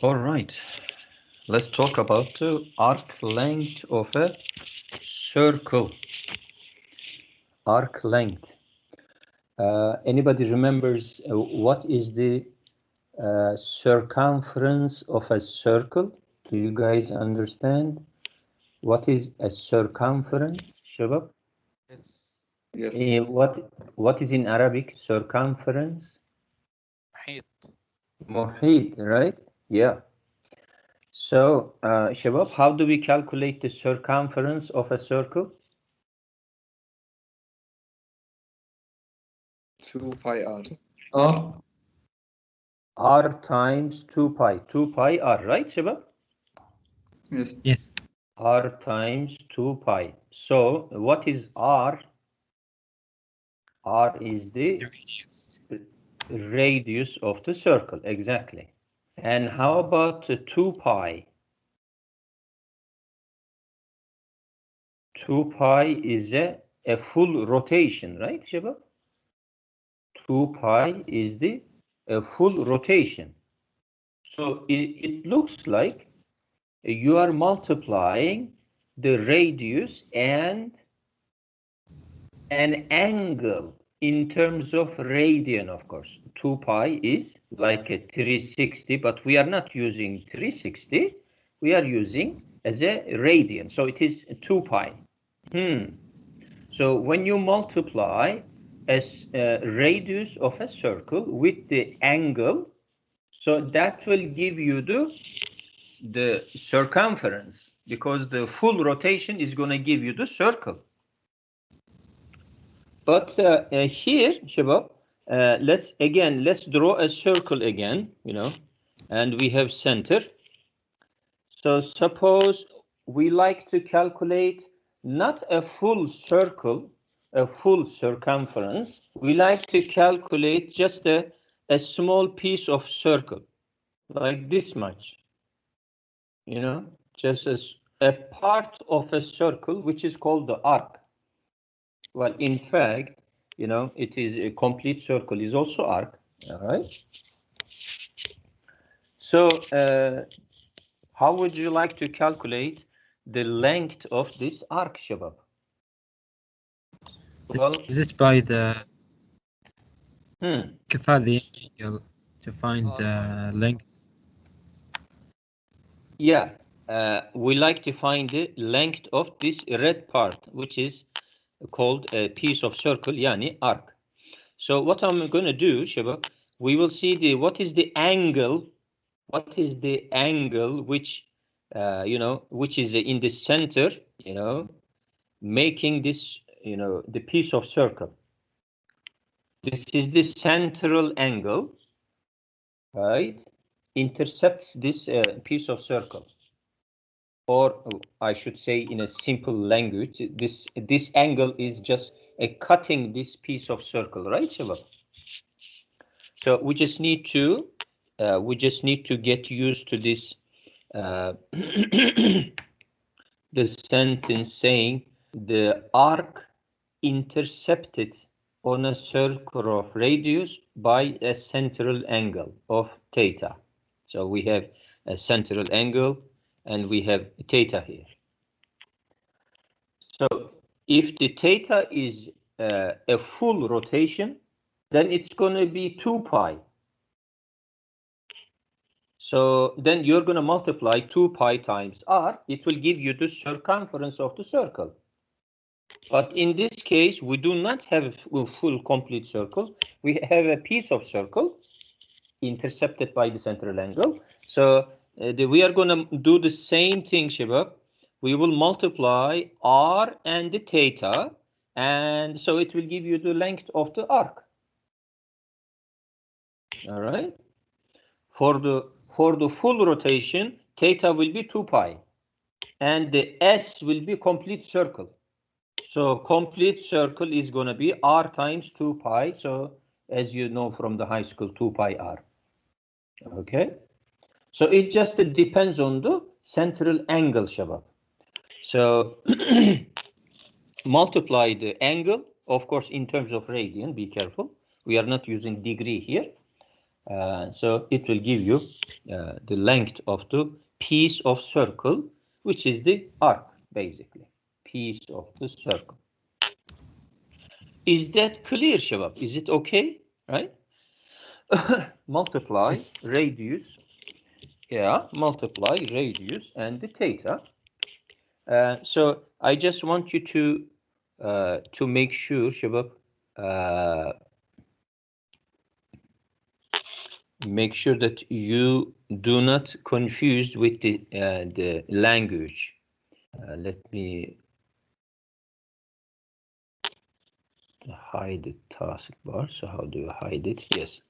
All right. Let's talk about the arc length of a circle. Arc length. Anybody remembers what is the circumference of a circle? Do you guys understand what is a circumference, Shabab? Yes. Yes. What is in Arabic circumference? محيط. Muhit, right? Yeah. So, Shabab, how do we calculate the circumference of a circle? 2 pi r. R. R times 2 pi. 2 pi r, right, Shabab? Yes. Yes. R times 2 pi. So, what is R? R is the radius of the circle, exactly. And how about 2 pi? 2 pi is a full rotation, right, Shabab? 2 pi is the full rotation. So it looks like you are multiplying the radius and an angle in terms of radian, of course. 2 pi is like a 360, but we are not using 360. We are using as a radian. So it is 2 pi. So when you multiply a radius of a circle with the angle, so that will give you the circumference, because the full rotation is going to give you the circle. But here, Shabab, let's draw a circle again, and we have center. So suppose we like to calculate not a full circle, a full circumference. We like to calculate just a small piece of circle, like this much. Just as a part of a circle, which is called the arc. Well, in fact, it is a complete circle is also arc, all right? So, how would you like to calculate the length of this arc, Shabab? Well, Is it by the hmm. the angle to find the length? Yeah, we like to find the length of this red part, which is called a piece of circle, yani arc. So what I'm going to do, Shabab, we will see what is the angle which, which is in the center, making this, the piece of circle. This is the central angle, right? Intercepts this piece of circle. Or I should say in a simple language, this angle is just cutting this piece of circle, right, Shabab? So we just need to get used to this the sentence saying the arc intercepted on a circle of radius by a central angle of theta. So we have a central angle and we have theta here. So if the theta is a full rotation, then it's going to be 2 pi. So then you're going to multiply 2 pi times r. It will give you the circumference of the circle. But in this case, we do not have a full complete circle. We have a piece of circle intercepted by the central angle. So we are going to do the same thing, Shabab. We will multiply r and the theta, and so it will give you the length of the arc. All right. For the full rotation, theta will be 2 pi, and the S will be complete circle. So complete circle is going to be r times 2 pi. So as you know from the high school, 2 pi r. Okay. So it just depends on the central angle, Shabab. So multiply the angle, of course, in terms of radian. Be careful. We are not using degree here. So it will give you the length of the piece of circle, which is the arc, basically. Piece of the circle. Is that clear, Shabab? Is it okay? Right? Multiply Yes. radius. Yeah, multiply radius and the theta. So I just want you to make sure, Shabab, make sure that you do not confuse with the language. Let me hide the taskbar. So how do you hide it? Yes.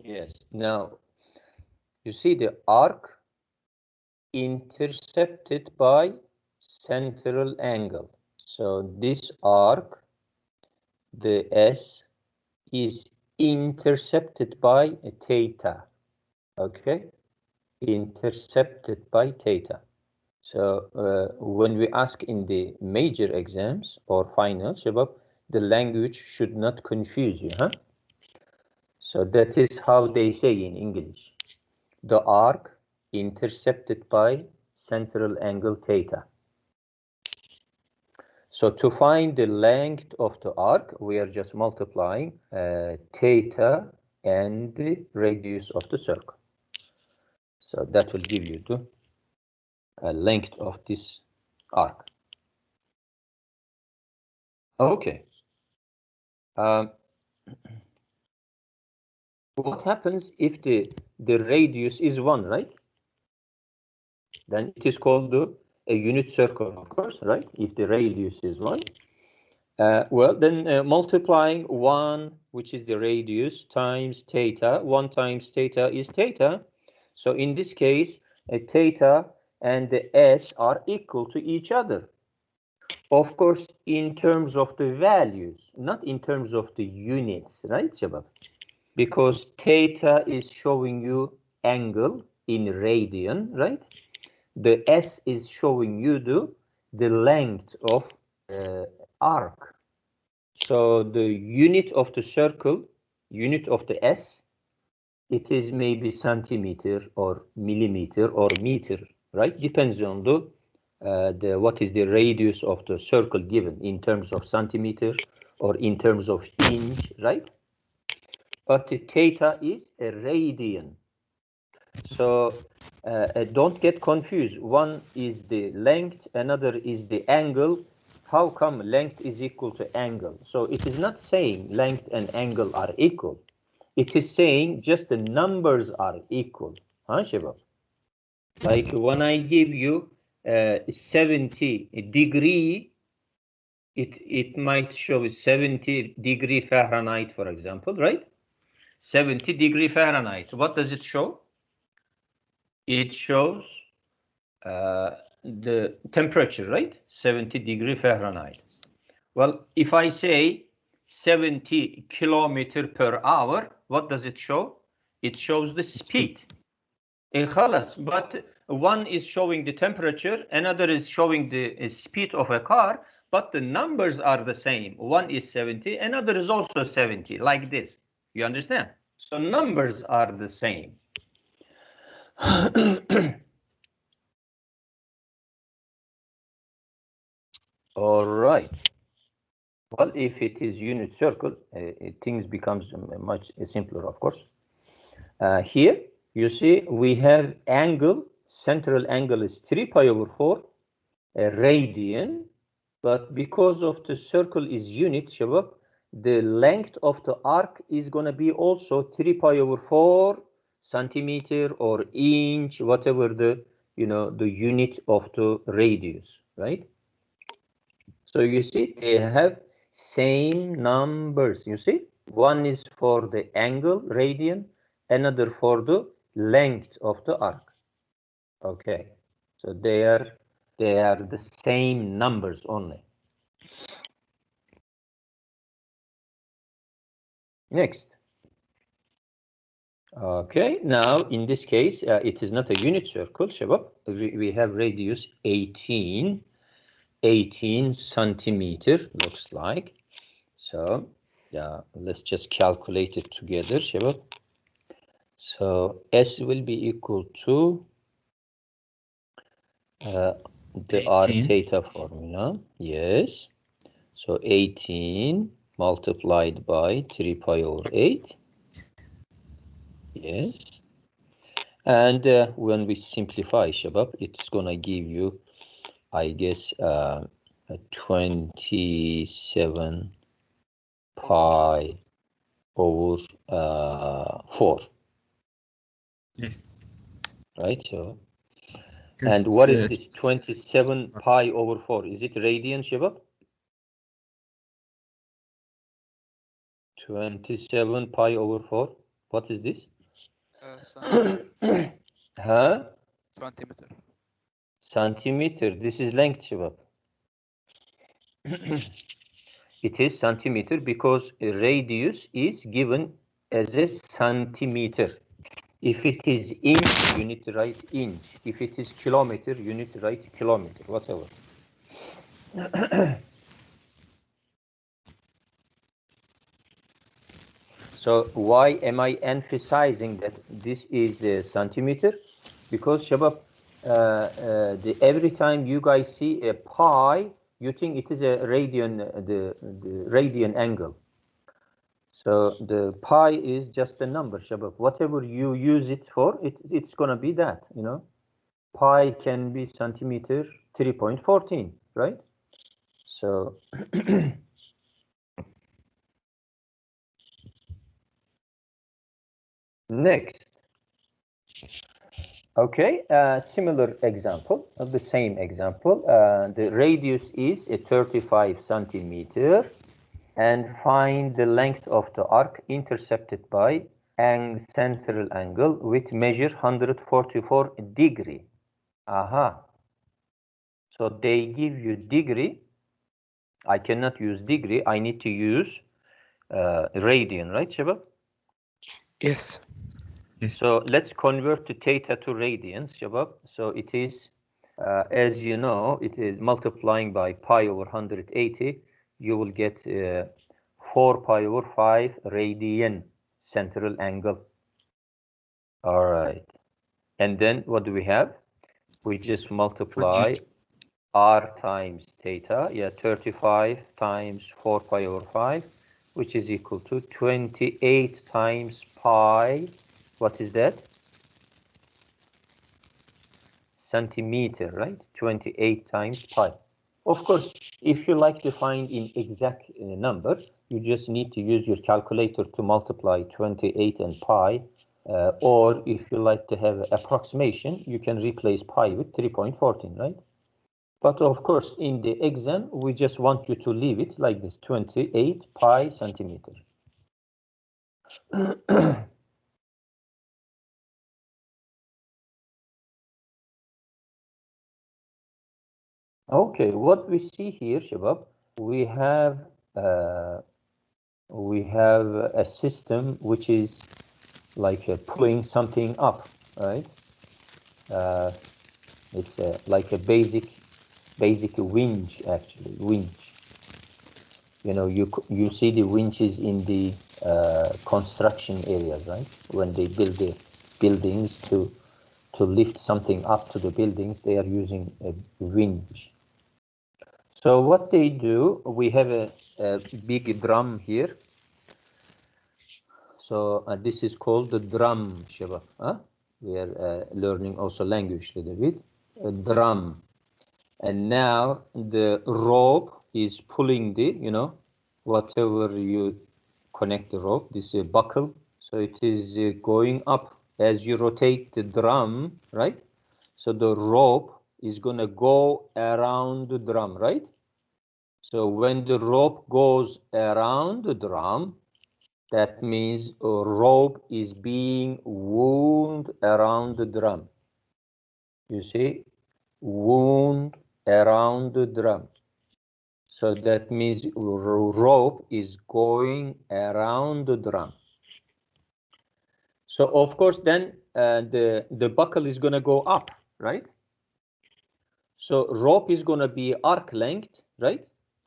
Yes. Now you see the arc intercepted by central angle. So this arc, the S, is intercepted by a theta. Okay, intercepted by theta. So when we ask in the major exams or finals, Shabab, the language should not confuse you, huh? So that is how they say in English. The arc intercepted by central angle theta. So to find the length of the arc, we are just multiplying theta and the radius of the circle. So that will give you the length of this arc. Okay. What happens if the radius is 1, right? Then it is called a unit circle, of course, right? If the radius is 1. Well, then multiplying 1, which is the radius, times theta. 1 times theta is theta. So in this case, a theta and the S are equal to each other. Of course, in terms of the values, not in terms of the units, right, Shabab? Because theta is showing you angle in radian, right? The S is showing you the length of arc. So the unit of the circle, unit of the S, it is maybe centimeter or millimeter or meter, right? Depends on the what is the radius of the circle given in terms of centimeter or in terms of inch, right? But the theta is a radian. So don't get confused. One is the length, another is the angle. How come length is equal to angle? So it is not saying length and angle are equal. It is saying just the numbers are equal. Huh, Shabab? Like when I give you 70 degree, it might show 70 degree Fahrenheit, for example, right? 70 degree Fahrenheit. What does it show? It shows the temperature, right? 70 degree Fahrenheit. Well, if I say 70 kilometer per hour, what does it show? It shows the speed. But one is showing the temperature, another is showing the speed of a car, but the numbers are the same. One is 70, another is also 70, like this. You understand? So numbers are the same. All right. Well, if it is unit circle, things becomes much simpler, of course. Here, you see, we have angle, central angle is 3 pi over 4, radian, but because of the circle is unit, Shabab, the length of the arc is going to be also 3 pi over 4 centimeter or inch, whatever the, the unit of the radius, right? So you see, they have same numbers. You see, one is for the angle, radian, another for the length of the arc. Okay, so they are the same numbers only. Next. Okay, now in this case, it is not a unit circle, Shabab. We have radius 18 centimeter, looks like. So yeah, let's just calculate it together, Shabab. So S will be equal to the R 18. theta formula. Yes. So 18 multiplied by 3 pi over 8. Yes. And when we simplify, Shabab, it's going to give you, I guess, 27 pi over 4. Yes. Right? So, Because and what is this 27 pi over 4? Is it radian, Shabab? 27 pi over 4. What is this? Centimeter. Huh? Centimeter. Centimeter. This is length, Shabab. It is centimeter because a radius is given as a centimeter. If it is inch, you need to write inch. If it is kilometer, you need to write kilometer, whatever. So why am I emphasizing that this is a centimeter? Because Shabab, every time you guys see a pi, you think it is a radian, the radian angle. So the pi is just a number, Shabab. Whatever you use it for, it's going to be that, you know. Pi can be centimeter 3.14, right? So next. Okay, similar example, the same example. The radius is a 35 centimeter, and find the length of the arc intercepted by central angle with measure 144 degree. Aha. So they give you degree. I cannot use degree. I need to use radian, right, Shabab? Yes. Yes. So let's convert to theta to radians, Shabab. So it is, as you know, it is multiplying by pi over 180. You will get 4 pi over 5 radian central angle. All right. And then what do we have? We just multiply 48. r times theta. Yeah, 35 times 4 pi over 5, which is equal to 28 times pi. What is that? Centimeter, right? 28 times pi. Of course, if you like to find in exact number, you just need to use your calculator to multiply 28 and pi. Or if you like to have approximation, you can replace pi with 3.14, right? But of course, in the exam, we just want you to leave it like this, 28 pi centimeter. Okay, what we see here, Shabab, we have a system which is like pulling something up, right? It's like a basic winch, actually, winch. You know, you see the winches in the construction areas, right? When they build the buildings to lift something up to the buildings, they are using a winch. So what they do, we have a big drum here. So this is called the drum, Shabab. Huh? We are learning also language a little bit. A drum. And now the rope is pulling the, you know, whatever you connect the rope, this is a buckle. So it is going up as you rotate the drum, right? So the rope is going to go around the drum, right? So when the rope goes around the drum, that means a rope is being wound around the drum. You see, wound around the drum. So that means rope is going around the drum. So of course, then the buckle is going to go up, right? So rope is going to be arc length, right?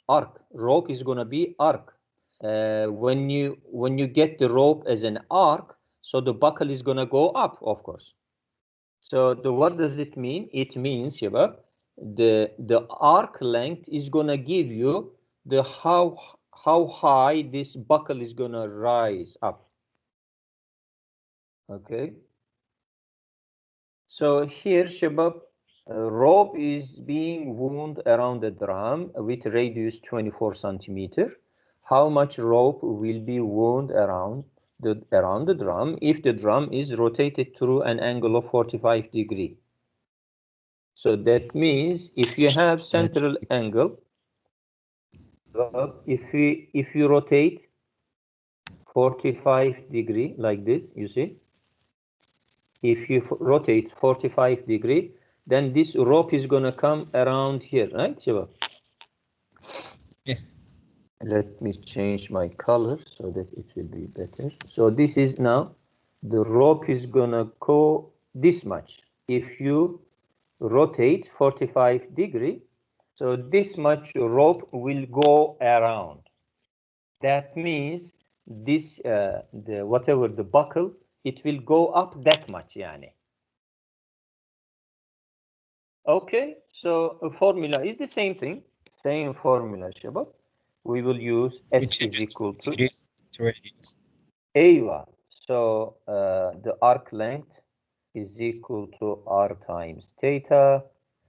Arc. Rope is going to be arc. when you get the rope as an arc, so the buckle is gonna go up, of course. So what does it mean? It means, Shabab, the arc length is gonna give you the how high this buckle is gonna rise up. Okay. So here, Shabab, rope is being wound around the drum with radius 24 centimeter. How much rope will be wound around the drum if the drum is rotated through an angle of 45 degree? So that means if you have central angle, if you rotate 45 degree like this, you see, if you rotate 45 degree, then this rope is gonna come around here, right, Shiva? Yes. Let me change my color so that it will be better. So this is now, the rope is gonna go this much. If you rotate 45 degree, so this much rope will go around. That means this, whatever the buckle, it will go up that much, yani. Okay, so a formula is the same thing, same formula, Shabab. We will use S Which is equal to radius. AVA. So the arc length is equal to R times theta.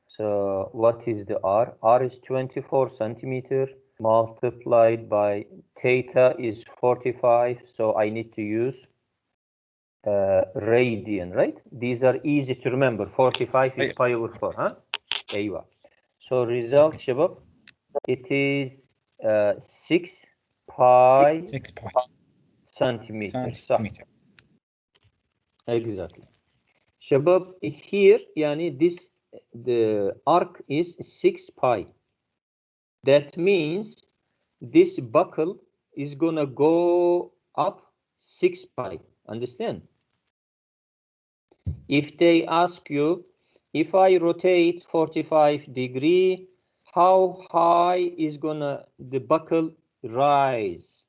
So what is the R? R is 24 centimeter multiplied by theta is 45. So I need to use radian, right? These are easy to remember. 45 is pi over 4, huh? Aywa. So result, Shabab, it is 6 pi 6 pi centimeter. centimeter. Exactly. Shabab, here, yani this, the arc is 6 pi. That means this buckle is gonna go up 6 pi. Understand? If they ask you, if I rotate 45 degree, how high is gonna the buckle rise?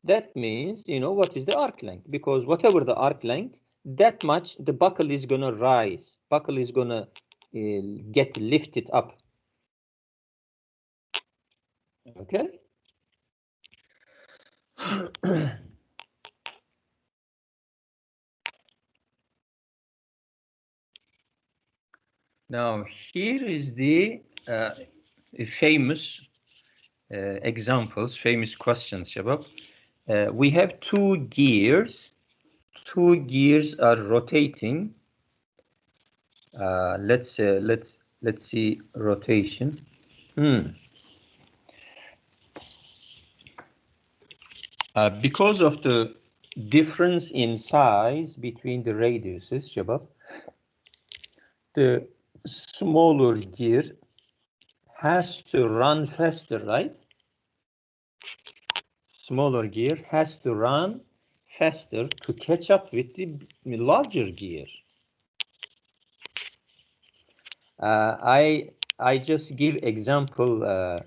That means, you know, what is the arc length? Because whatever the arc length, that much the buckle is gonna rise. Buckle is gonna get lifted up. Okay. Now here is the famous examples, famous questions, Shabab. We have two gears. Two gears are rotating. Let's see rotation. Because of the difference in size between the radiuses, Shabab, the smaller gear has to run faster, right? Smaller gear has to run faster to catch up with the larger gear. I just give example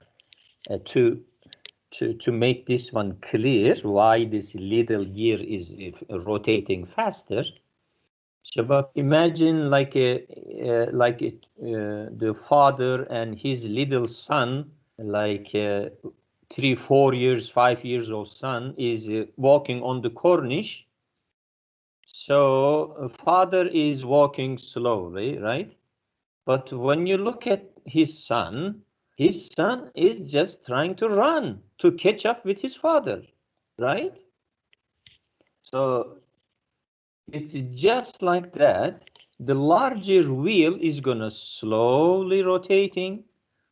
to make this one clear why this little gear is rotating faster. Shabab, imagine like the father and his little son, like 3, 4 years, 5 years old son is walking on the Corniche. So father is walking slowly, right? But when you look at his son is just trying to run to catch up with his father, right? So it's just like that. The larger wheel is gonna slowly rotating,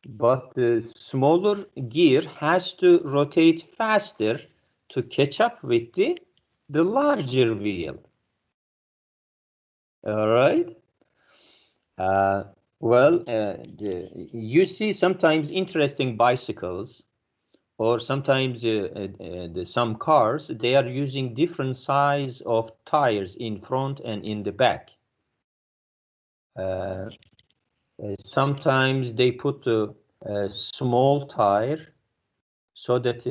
but the smaller gear has to rotate faster to catch up with the larger wheel. All right. You see sometimes interesting bicycles, or sometimes some cars, they are using different size of tires in front and in the back. Sometimes they put a small tire, so that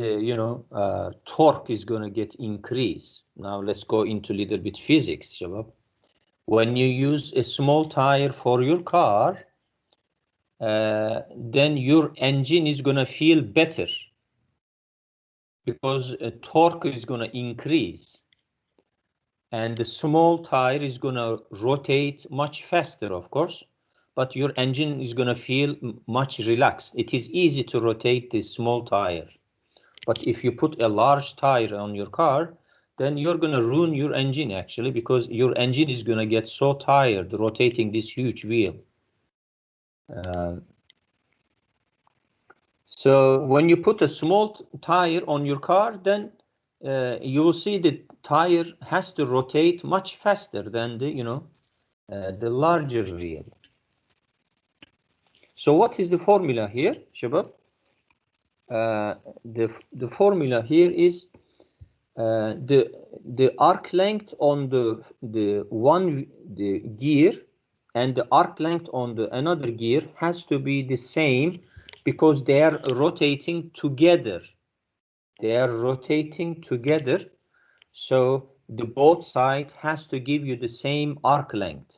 torque is going to get increased. Now let's go into a little bit physics, Shabab. When you use a small tire for your car, then your engine is going to feel better because torque is going to increase, and the small tire is going to rotate much faster, of course, but your engine is going to feel much relaxed. It is easy to rotate this small tire, but if you put a large tire on your car, then you're going to ruin your engine, actually, because your engine is going to get so tired rotating this huge wheel. So when you put a small tire on your car, then you will see the tire has to rotate much faster than the larger wheel. So what is the formula here, Shabab? The formula here is the arc length on the gear and the arc length on the another gear has to be the same, because they are rotating together. They are rotating together, so the both sides has to give you the same arc length.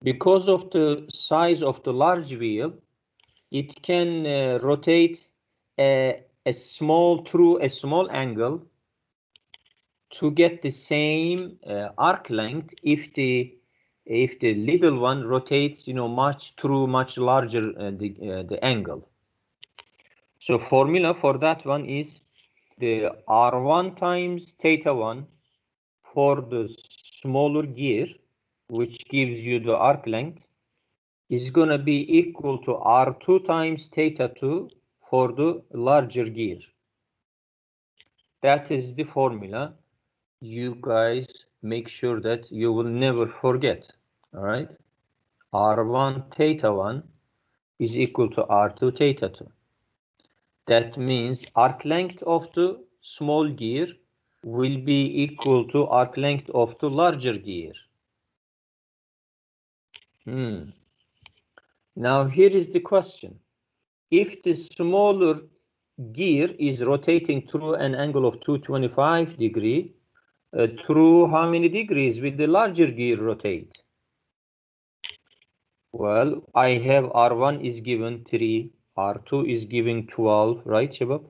Because of the size of the large wheel, it can rotate through a small angle to get the same arc length if the little one rotates much larger the angle. So formula for that one is the R1 times theta 1 for the smaller gear, which gives you the arc length, is going to be equal to R2 times theta 2 for the larger gear. That is the formula. You guys make sure that you will never forget. All right, R1 theta 1 is equal to R2 theta 2. That means arc length of the small gear will be equal to arc length of the larger gear. Now here is the question. If the smaller gear is rotating through an angle of 225 degrees, through how many degrees will the larger gear rotate? Well, I have R1 is given 3, R2 is giving 12, right, Shabab?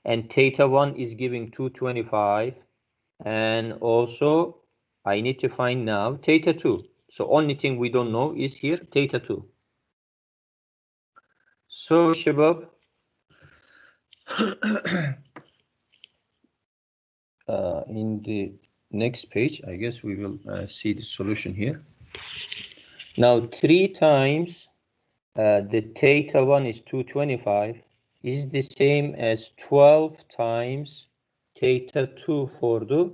And theta 1 is giving 225. And also, I need to find now theta 2. So only thing we don't know is here theta 2. So, Shabab, in the next page, I guess we will see the solution here. Now, 3 times the theta 1 is 225 is the same as 12 times theta 2 for the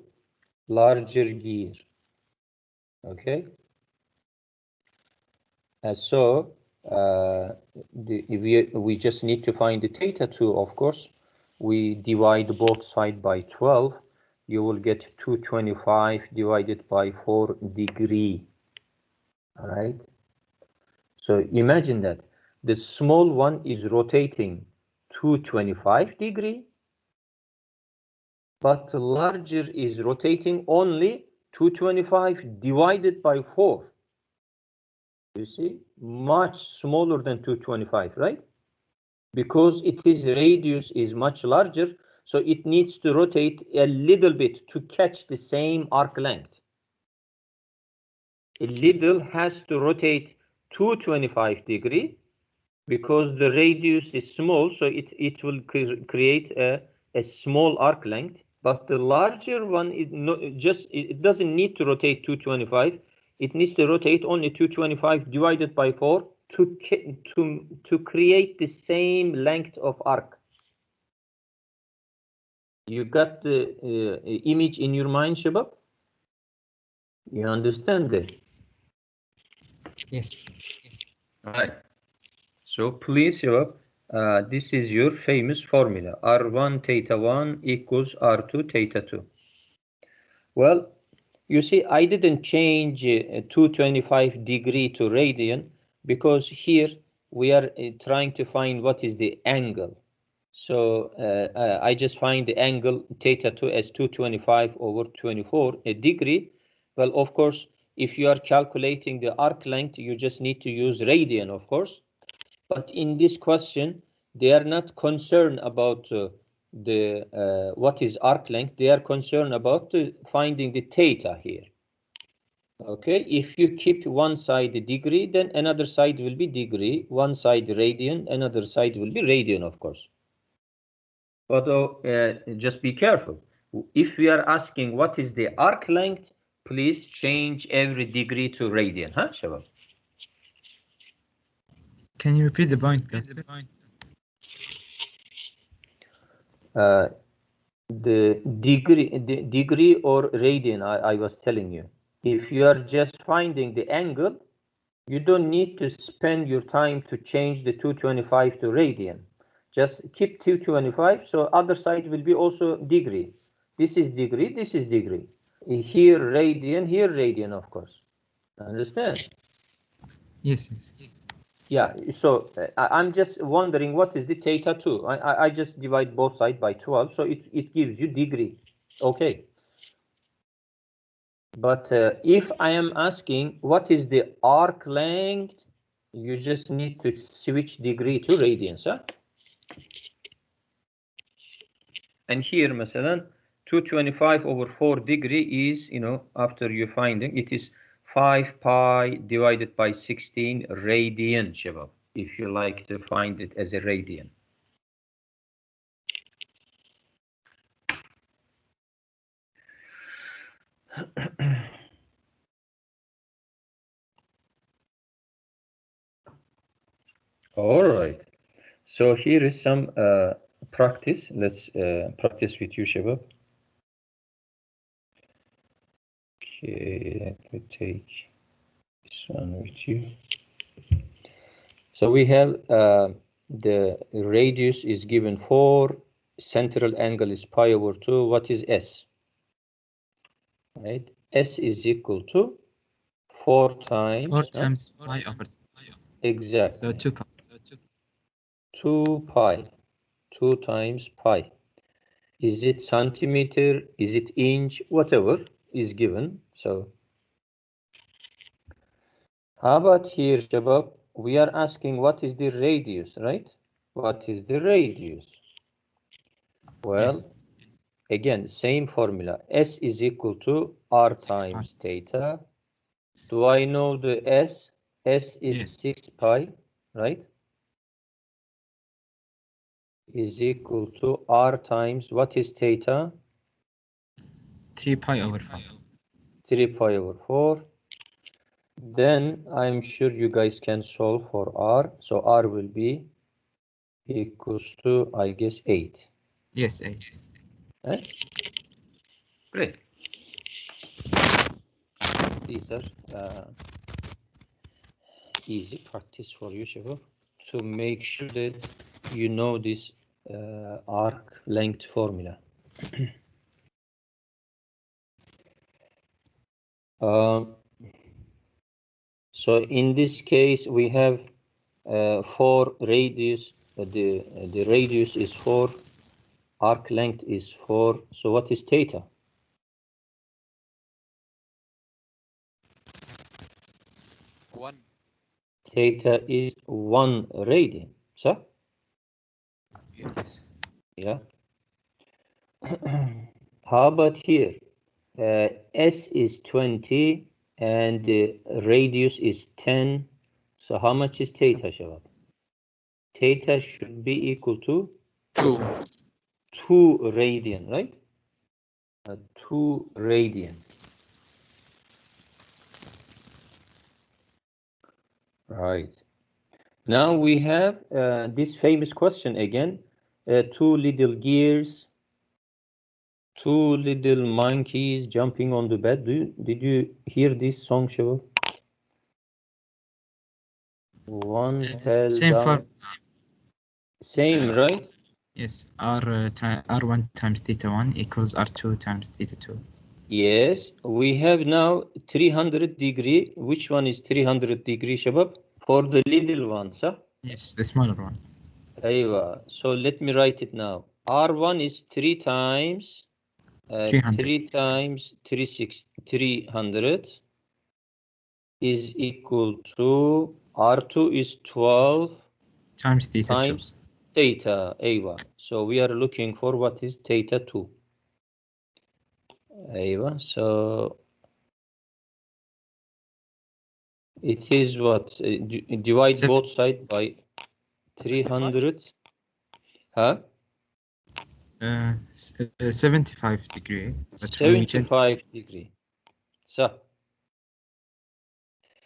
larger gear. Okay. So we just need to find the theta 2, of course. We divide both sides by 12. You will get 225 divided by 4 degrees. All right. So imagine that the small one is rotating 225 degrees, but the larger is rotating only 225 divided by 4. You see, much smaller than 225, right? Because its radius is much larger, so it needs to rotate a little bit to catch the same arc length. A little has to rotate 225 degrees because the radius is small, so it will create a small arc length. But the larger one is it doesn't need to rotate 225. It needs to rotate only 225 divided by 4 to create the same length of arc. You got the image in your mind, Shabab? You understand it? Yes. All right. So please, Shabab, this is your famous formula. R1 theta 1 equals R2 theta 2. Well, you see, I didn't change 225 degree to radian because here we are trying to find what is the angle. So I just find the angle theta 2 as 225/24 a degree. Well, of course, if you are calculating the arc length, you just need to use radian, of course. But in this question, they are not concerned about what is arc length. They are concerned about finding the theta here. Okay, if you keep one side degree, then another side will be degree, one side radian, another side will be radian, of course. Although, just be careful. If we are asking what is the arc length, please change every degree to radian, huh, Shabab? Can you repeat the point, please? The degree or radian, I was telling you. If you are just finding the angle, you don't need to spend your time to change the 225 to radian. Just keep 225, so other side will be also degree. This is degree, this is degree. Here radian, of course. Understand? Yes. Yeah, so I'm just wondering what is the theta 2. I just divide both sides by 12, so it gives you degree. Okay. But if I am asking what is the arc length, you just need to switch degree to radians, huh? And here, مثلا, 225/4 degree is, after you finding, it is 5 pi divided by 16 radian, Shabab, if you like to find it as a radian. All right. So here is some practice. Let's practice with you, Shabab. Okay, let me take this one with you. So we have the radius is given 4, central angle is pi/2. What is S? Right? S is equal to 4 times. 4 times pi over. Exactly. So 2 pi. 2 pi. 2 times pi. Is it centimeter? Is it inch? Whatever is given. So how about here, Shabab? We are asking what is the radius, right? What is the radius? Well, Yes. again, same formula. S is equal to R 6 times pi. theta. Do I know the S? S is Yes. 6 pi, right? Is equal to R times, what is theta? 3 pi over 4. 3 pi/4. Then I'm sure you guys can solve for R. So R will be equals to, I guess, 8. Yes, 8. Right? Great. These are easy practice for you, Shabab, to make sure that you know this arc length formula. So in this case, we have 4 radius. The radius is 4. Arc length is 4. So what is theta? One. Theta is 1 radian. So? Yes. Yeah. How about here? S is 20 and the radius is 10. So how much is theta, Shabab? Theta should be equal to 2 radian, right? 2 radian. Right. Now we have this famous question again. 2 little gears, 2 little monkeys jumping on the bed. Did you hear this song, Shabab? One fell Same down. for. Same, right? Yes. R1 times theta 1 equals R2 times theta 2. Yes. We have now 300 degree. Which one is 300 degree, Shabab? For the little ones, huh? Yes, the smaller one. Aywa. So let me write it now. R1 is 3 times 300 3 times 300 is equal to R2 is 12 times theta 2. times theta. Aywa. So we are looking for what is theta 2. Aywa. So it is what? Divide both sides by 300. Huh? 75 degree. But when we change 75 degree. So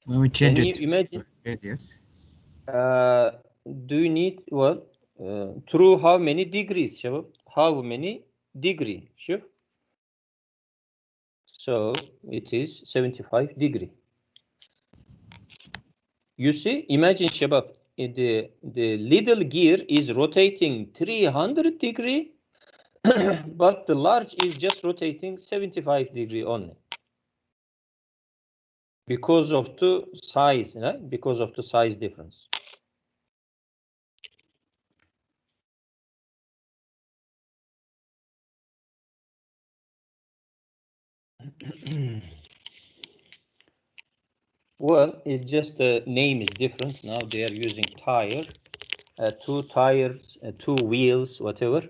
when we change can it you to imagine? radius, Do you need what? Through how many degrees, Shabab? How many degree? Sure. So it is 75 degree. You see, imagine Shabab, the little gear is rotating 300 degree, but the large is just rotating 75 degree only. Because of the size, right? Because of the size difference. Well, it's just the name is different. Now they are using tire, 2 tires, 2 wheels, whatever,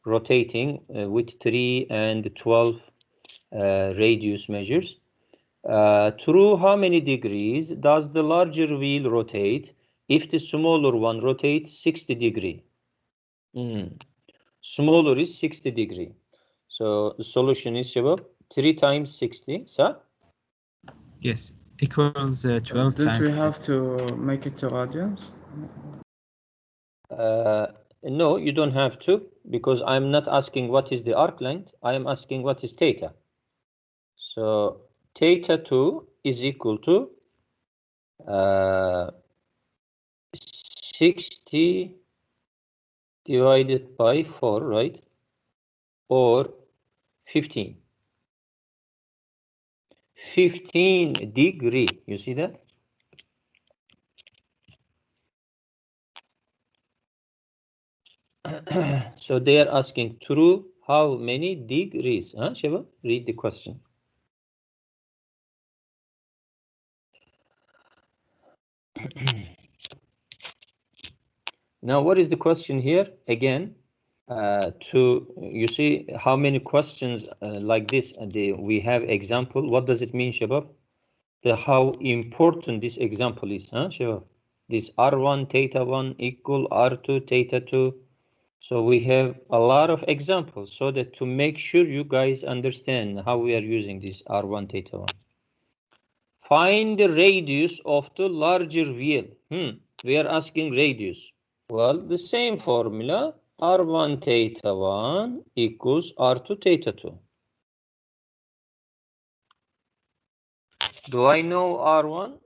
rotating with 3 and 12 radius measures. Through how many degrees does the larger wheel rotate if the smaller one rotates 60 degree? Smaller is 60 degree. So the solution is Shabab, 3 times 60, so? yes, equals 12 Don't times. we have to make it to radians? No, you don't have to, because I'm not asking what is the arc length. I am asking what is theta. So theta 2 is equal to 60 divided by 4, right? Or 15. 15 degree. You see that? So they are asking through how many degrees? Huh, Shiva? Read the question. Now, what is the question here? Again, you see how many questions like this, we have example. What does it mean, Shabab? How important this example is, huh, Shabab? This R1 theta 1 equal R2 theta 2. So we have a lot of examples so that to make sure you guys understand how we are using this R1 theta 1. Find the radius of the larger wheel. We are asking radius. Well, the same formula, R1 theta 1 equals R2 theta 2. Do I know R1?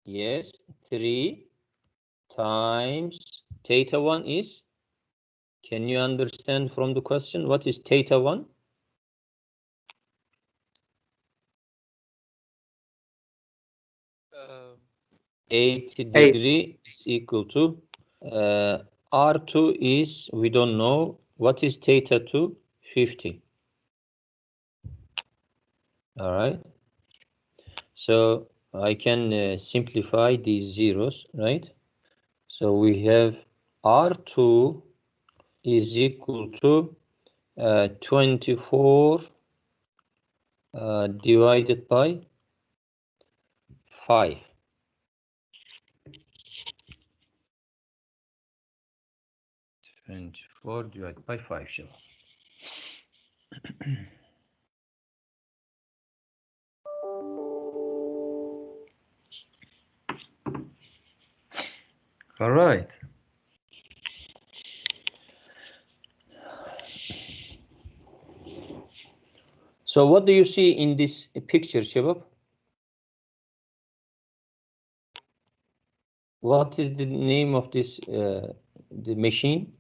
Yes, 3 times theta 1 is, can you understand from the question, what is theta 1? 80 degree is equal to R2 is, we don't know. What is theta 2? 50. All right. So I can simplify these zeros, right? So we have R2 is equal to 24 divided by 5. 24 divided by 5, Shiva. All right. So what do you see in this picture, Shabab? What is the name of this the machine?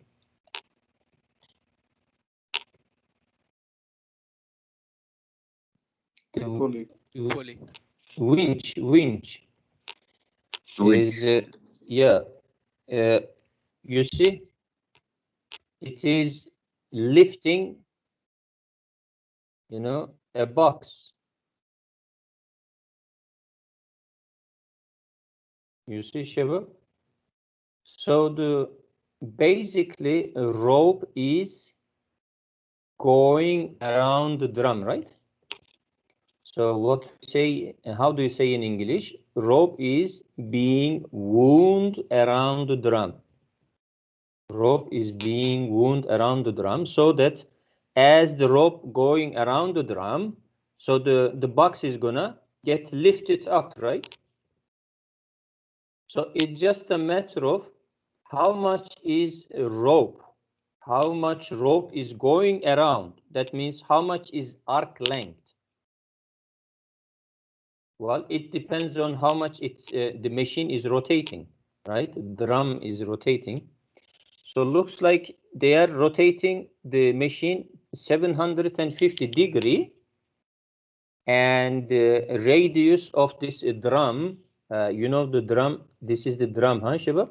Pulley. Pulley. Winch is yeah. You see, it is lifting, a box. You see, Shiva? So basically a rope is going around the drum, right? So what say, how do you say in English? Rope is being wound around the drum. Rope is being wound around the drum, so that as the rope going around the drum, so the box is gonna get lifted up, right? So it's just a matter of how much is rope, how much rope is going around. That means how much is arc length. Well, it depends on how much the machine is rotating, right? The drum is rotating. So looks like they are rotating the machine 750 degree, and the radius of this drum, the drum, this is the drum, huh, Shabab?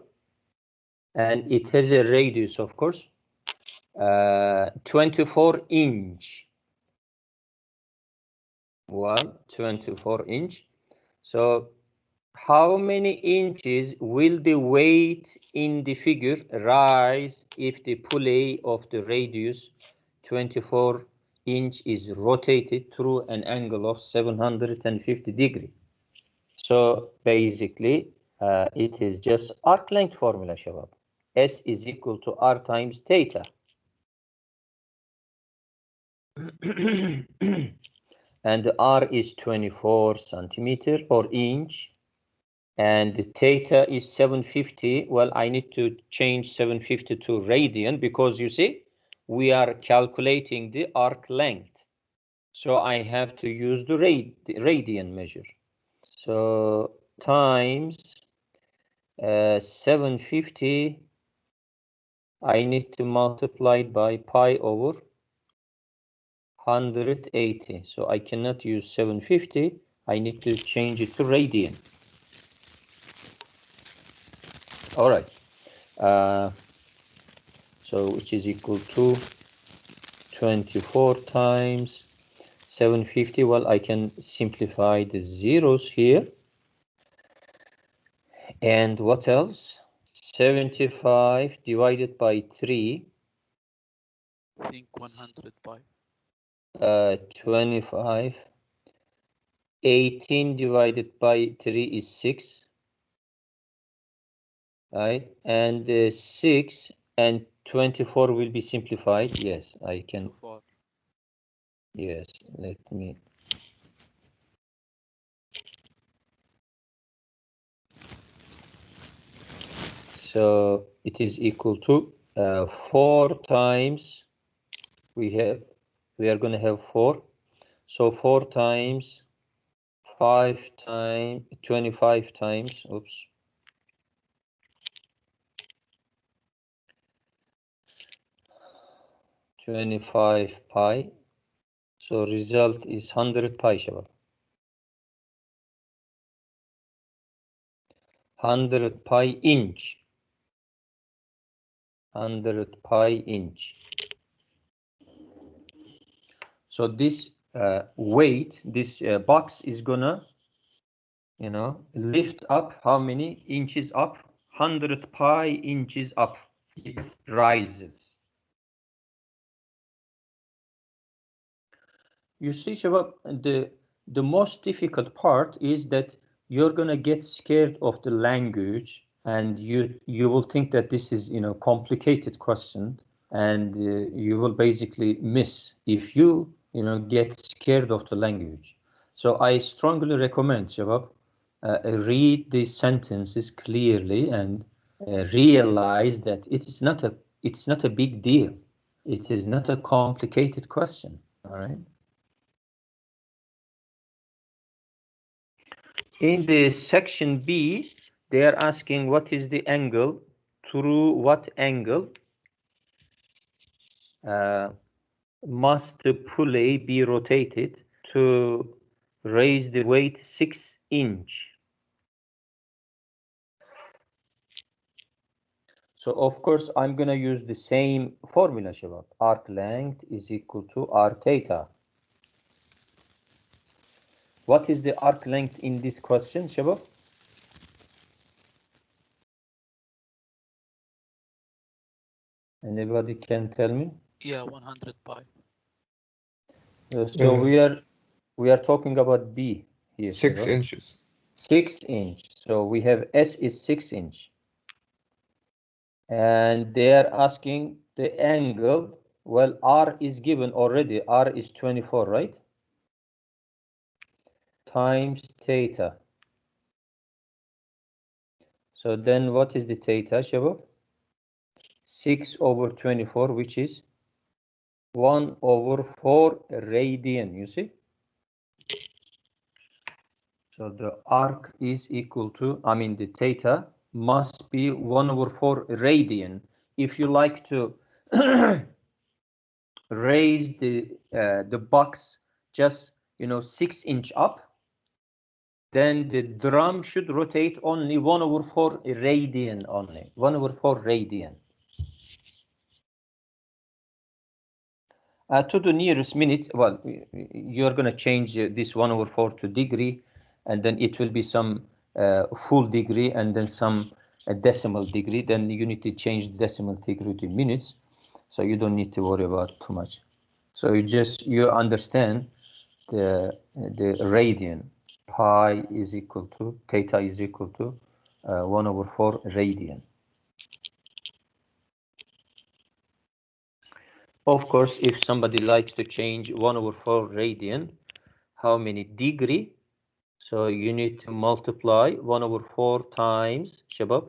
And it has a radius, of course, 24 inch. Well, 24 inch. So how many inches will the weight in the figure rise if the pulley of the radius 24 inch is rotated through an angle of 750 degree? So basically, it is just arc length formula, Shabab. S is equal to R times theta. And R is 24 centimeter or inch, and theta is 750. Well, I need to change 750 to radian, because you see, we are calculating the arc length. So I have to use the radian measure. So times 750, I need to multiply it by pi over 180. So I cannot use 750. I need to change it to radian. All right. So which is equal to 24 times 750. Well, I can simplify the zeros here. And what else? 75 divided by 3. I think 100 pi. 25. 18 divided by 3 is 6. Right? And 6 and 24 will be simplified. Yes, I can. Too far. Yes, let me. So it is equal to 4 times, we are going to have 4. So 4 times 5 times 25 times, oops. $25 pi. So result is 100 pi, Shabab. 100 pi inch. 100 pi inch. So this weight, this box is gonna, lift up how many inches up? 100 pi inches up. It rises. You see, Shabab, the most difficult part is that you're gonna get scared of the language, and you will think that this is complicated question, and you will basically miss if you get scared of the language. So I strongly recommend, Shabab, read the sentences clearly and realize that it's not a big deal. It is not a complicated question. All right. In the section B, they are asking what is the angle, through what angle must the pulley be rotated to raise the weight 6 inch. So of course, I'm going to use the same formula, Shabab. Arc length is equal to r theta. What is the arc length in this question, Shabab? Anybody can tell me? Yeah, 100 pi. So we are talking about B here. 6 Shabab. inches. 6 inch. So we have S is 6 inch. And they are asking the angle. Well, R is given already. R is 24, right? Times theta. So then what is the theta, Shabab? 6 over 24, which is 1 over 4 radian, you see? So the arc is equal to, the theta must be 1 over 4 radian. If you like to raise the box just 6 inch up, then the drum should rotate only 1 over 4 radian only. 1 over 4 radian. To the nearest minute, well, you're going to change this 1 over 4 to degree, and then it will be some full degree and then some decimal degree. Then you need to change the decimal degree to minutes, so you don't need to worry about too much. So you understand the radian. Pi is equal to, theta is equal to 1 over 4 radian. Of course, if somebody likes to change 1 over 4 radian, how many degree? So you need to multiply 1 over 4 times, Shabab,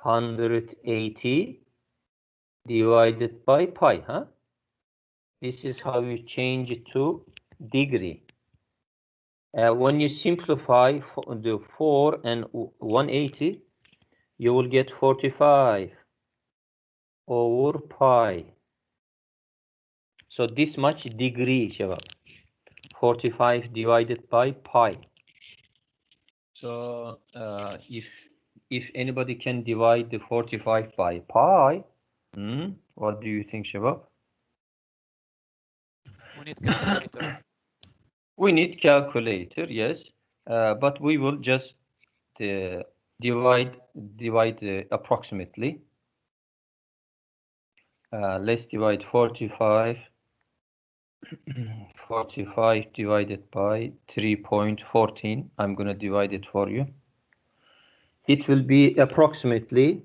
180 divided by pi, huh? This is how you change it to degree. When you simplify the 4 and 180, you will get 45 over pi. So this much degree, Shabab. 45 divided by pi. So if anybody can divide the 45 by pi, what do you think, Shabab? We need calculator. We need calculator, yes, but we will just divide approximately. Let's divide 45 divided by 3.14. I'm going to divide it for you. It will be approximately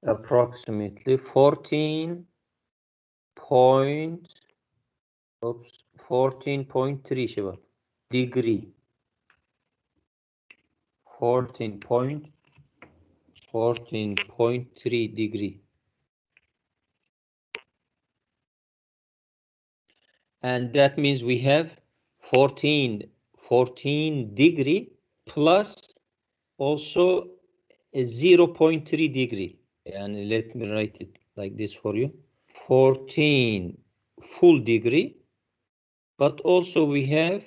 14.3, Shiva, degree. 14.3 degree. And that means we have 14 degree plus also a 0.3 degree. And let me write it like this for you. 14 full degree, but also we have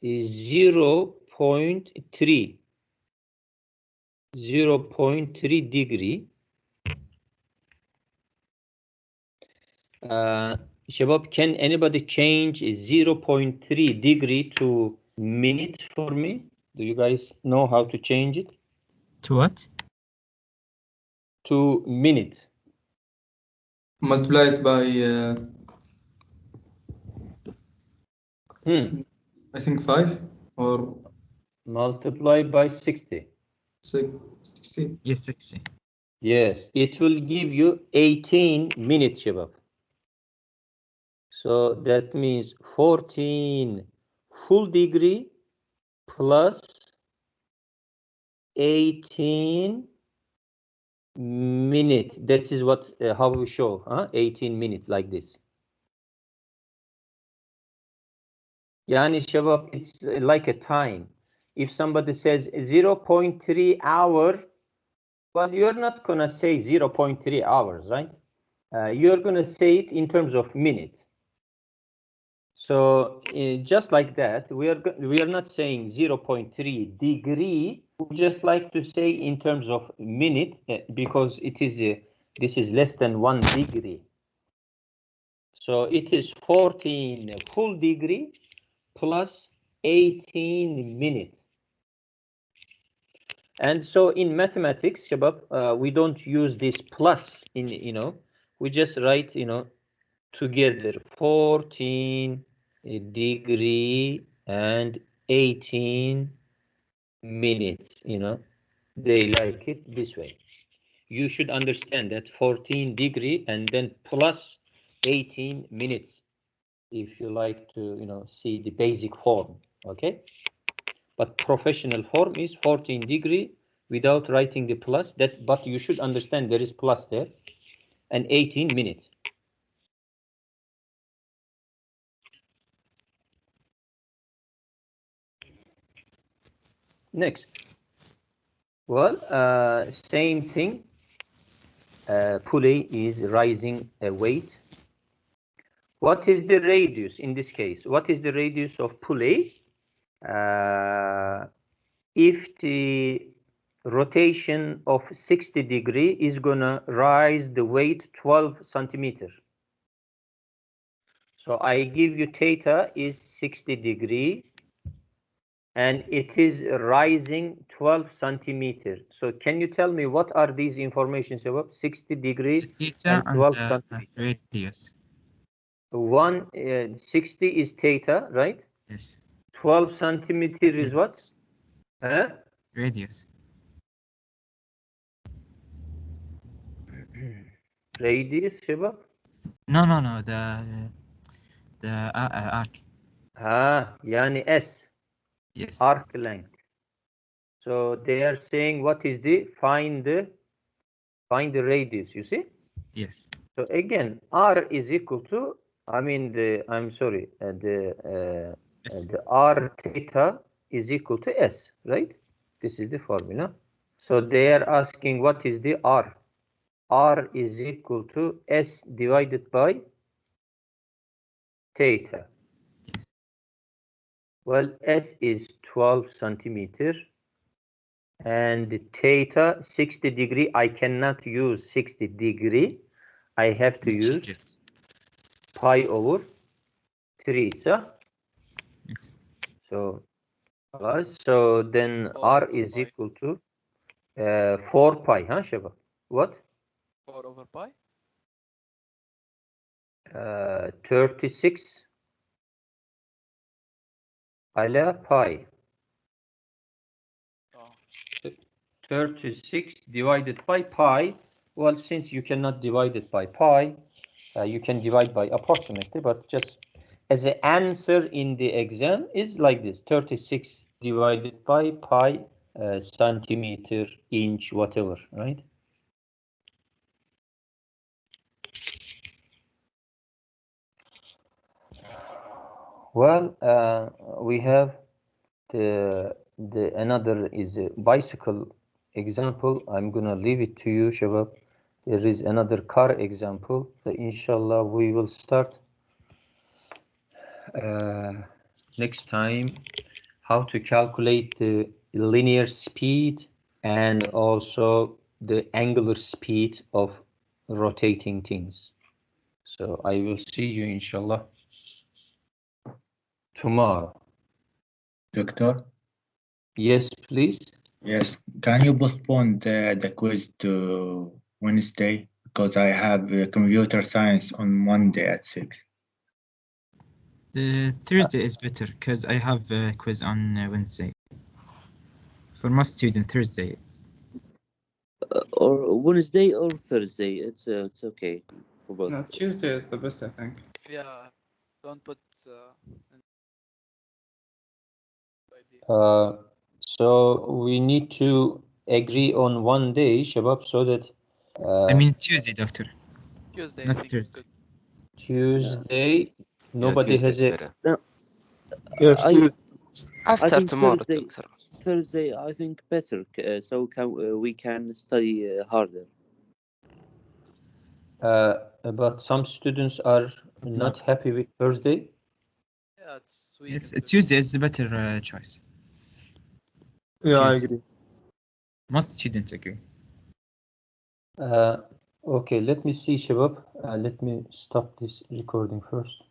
a 0.3 degree. Shabab, can anybody change 0.3 degree to minute for me? Do you guys know how to change it? To what? To minute. Multiply it by, I think 5 or Multiply by 60. 60. Yes, 60. Yes, it will give you 18 minutes, Shabab. So that means 14 full degree plus 18 minute. That is what how we show, 18 minutes like this. Yani Shabab, it's like a time. If somebody says 0.3 hour, well, you're not gonna say 0.3 hours, right? You're gonna say it in terms of minute. So just like that, we are not saying 0.3 degree, would just like to say in terms of minute, because it is this is less than 1 degree. So it is 14 full degree plus 18 minutes. And so in mathematics, Shabab, we don't use this plus in, we just write, together 14 degree and 18 minutes, they like it this way. You should understand that 14 degree and then plus 18 minutes, if you like to, see the basic form, okay? But professional form is 14 degree without writing the plus, but you should understand there is plus there, and 18 minutes. Next. Well, same thing. Pulley is rising a weight. What is the radius in this case? What is the radius of pulley? If the rotation of 60 degree is gonna rise the weight 12 centimeters. So I give you theta is 60 degree and it is rising 12 centimeters. So can you tell me what are these informations about? 60 degree Theta and 12 and centimeters. radius. 60 is theta, right? Yes. 12 centimeters is what? Huh? Radius. Radius, Shiva? No. The arc. Yani S. Yes. Arc length. So they are saying what is the find the radius, you see? Yes. So again, R is equal to, the R theta is equal to S, right? This is the formula. So they are asking what is the R? R is equal to S divided by theta. Well, S is 12 centimeters and theta 60 degree. I cannot use 60 degree. I have to use pi over 3. Yes. So then Four R over is pi. equal to 4 pi, huh, Shaba? What? 4 over pi? 36 ala pi. Oh. 36 divided by pi. Well, since you cannot divide it by pi, you can divide by approximately, but just as an answer in the exam is like this: 36 divided by pi centimeter, inch, whatever, right? Well, we have the another is a bicycle example. I'm gonna leave it to you, Shabab. There is another car example. So inshallah, we will start next time how to calculate the linear speed and also the angular speed of rotating things. So I will see you inshallah tomorrow. Doctor? Yes, please. Yes. Can you postpone the quiz to Wednesday? Because I have computer science on Monday at 6. Thursday is better because I have a quiz on Wednesday. For most students, Thursday. Or Wednesday or Thursday. It's okay for both. No, Tuesday is the best, I think. Yeah. Don't put. So we need to agree on one day, Shabab, so that I mean Tuesday, doctor. Tuesday, Not I think it's Thursday. good. Tuesday. Nobody has Tuesday's a. better. No, Yes, I Tuesday. After think tomorrow, Thursday. doctor. Thursday, I think better. So we can study harder. But some students are not happy with Thursday. Yeah, it's Yes, weekend. Tuesday is the better choice. Yeah, I Tuesday. agree. Most students agree. Okay, let me see, Shabab. Let me stop this recording first.